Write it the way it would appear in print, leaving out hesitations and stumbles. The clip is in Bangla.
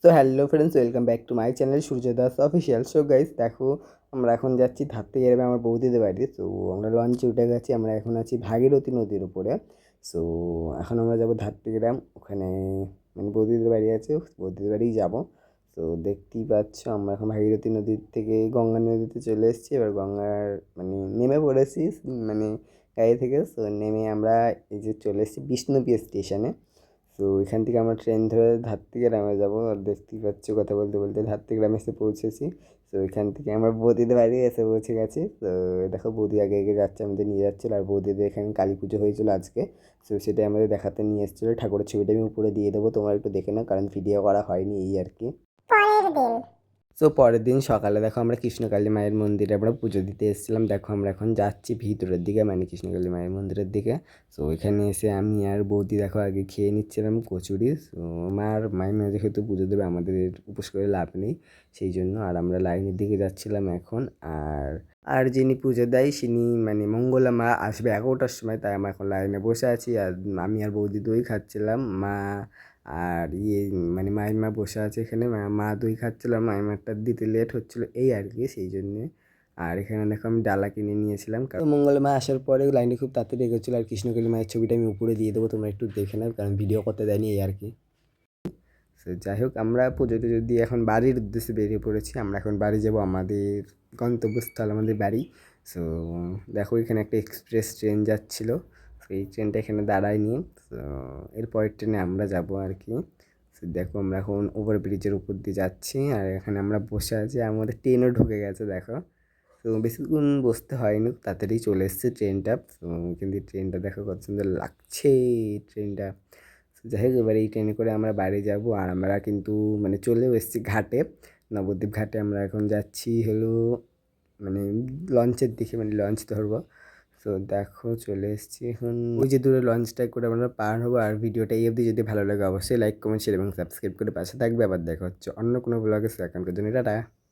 তো hello friends, welcome back to my channel Surya Das official. So guys, দেখো আমরা এখন যাচ্ছি ধাত্রী গ্রামে আমার বৌদিদের বাড়ি। তো আমরা লঞ্চে উঠে গেছি, আমরা এখন আছি ভাগীরথী নদীর উপরে। সো এখন আমরা যাব ধাত্রী গ্রাম, ওখানে মানে বৌদিদের বাড়ি আছে, বৌদিদের বাড়িই যাব। তো দেখতেই পাচ্ছ আমরা এখন ভাগীরথী নদীর থেকে গঙ্গা নদীতে চলে এসেছি। এবার গঙ্গার মানে নেমে পড়েছি, মানে গাড়ি থেকে। সো নেমে আমরা এই যে চলে এসেছি বিষ্ণুপ্রিয়া স্টেশনে। তো এখান থেকে আমরা ট্রেন ধরে ধাত্রী গ্রামে যাবো। আর দেখতেই পাচ্ছ কথা বলতে বলতে ধাত্রী গ্রামে এসে পৌঁছেছি। তো এখান থেকে আমরা বৌদিদের বাড়ি এসে পৌঁছে গেছি। তো দেখো বৌদি আগে আগে যাচ্ছে, আমাদের নিয়ে যাচ্ছিলো। আর বৌদিদের এখানে কালী পুজো হয়েছিল আজকে। তো সেটাই আমাদের দেখাতে নিয়ে এসেছিলো। ঠাকুরের ছবিটা আমি উপরে দিয়ে দেবো, তোমরা একটু দেখে নাও, কারণ ভিডিও করা হয়নি এই আর কি। পরের দিন সো পরের দিন সকালে দেখো আমরা কৃষ্ণকালী মায়ের মন্দিরে আমরা পুজো দিতে এসেছিলাম। দেখো আমরা এখন যাচ্ছি ভিতরের দিকে, মানে কৃষ্ণকালী মায়ের মন্দিরের দিকে। সো এখানে এসে আমি আর বৌদি দেখো আগে খেয়ে নিচ্ছিলাম কচুরি। সো মায়ের যেহেতু পুজো দেবে, আমাদের উপোস করে লাভ নেই, সেই জন্য। আর আমরা লাইনের দিকে যাচ্ছিলাম এখন। আর আর যিনি পুজো দেয় তিনি মানে মঙ্গলা মা আসবে 11টার সময়, তাই আমরা এখন লাইনে বসে আছি। আর আমি আর বৌদি দই খাচ্ছিলাম। আর মানে মাইমা বসে আছে এখানে, মা দই খাচ্ছিলাম, মাইমারটা দিতে লেট হচ্ছিলো এই আর কি, সেই জন্যে। আর এখানে দেখো আমি ডালা কিনে নিয়েছিলাম, কারণ মঙ্গলে মা আসার পরে লাইনটা খুব তাড়াতাড়ি এগোচ্ছিলো। আর কৃষ্ণকালী মায়ের ছবিটা আমি উপরে দিয়ে দেবো, তোমরা একটু দেখে নাও, কারণ ভিডিও করতে দেয়নি এই আর কি। তো যাই হোক, আমরা পুজো টুজো দিয়ে এখন বাড়ির উদ্দেশ্যে বেরিয়ে পড়েছি। আমরা এখন বাড়ি যাব, আমাদের গন্তব্যস্থল আমাদের বাড়ি। সো দেখো এখানে একটা এক্সপ্রেস ট্রেন যাচ্ছিলো, তো এই ট্রেনটা এখানে দাঁড়ায়নি। তো এরপরের ট্রেনে আমরা যাব আর কি। তো দেখো আমরা এখন ওভারব্রিজের উপর দিয়ে যাচ্ছি, আর এখানে আমরা বসে আছি। আমাদের ট্রেনও ঢুকে গেছে দেখো। তো বেশিক্ষণ বসতে হয়নি, তাড়াতাড়ি চলে এসছে ট্রেনটা। তো কিন্তু ট্রেনটা দেখো কত সুন্দর লাগছে ট্রেনটা। যাই হোক, এবার এই ট্রেনে করে আমরা বাইরে যাব। আর আমরা কিন্তু মানে চলেও এসেছি ঘাটে, নবদ্বীপ ঘাটে। আমরা এখন যাচ্ছি হলো মানে লঞ্চের দিকে, মানে লঞ্চ ধরবো। তো দেখো চলে এসেছি এখন, ওই যে দূরে লঞ্চটাই করে আমরা পার হবো। আর ভিডিওটা এই অবধি যদি ভালো লাগে অবশ্যই লাইক কমেন্ট শেয়ার এবং সাবস্ক্রাইব করে পাশে থাকবে। আবার দেখা হচ্ছে অন্য কোনো ব্লগে। এখনকার জন্য টাটা।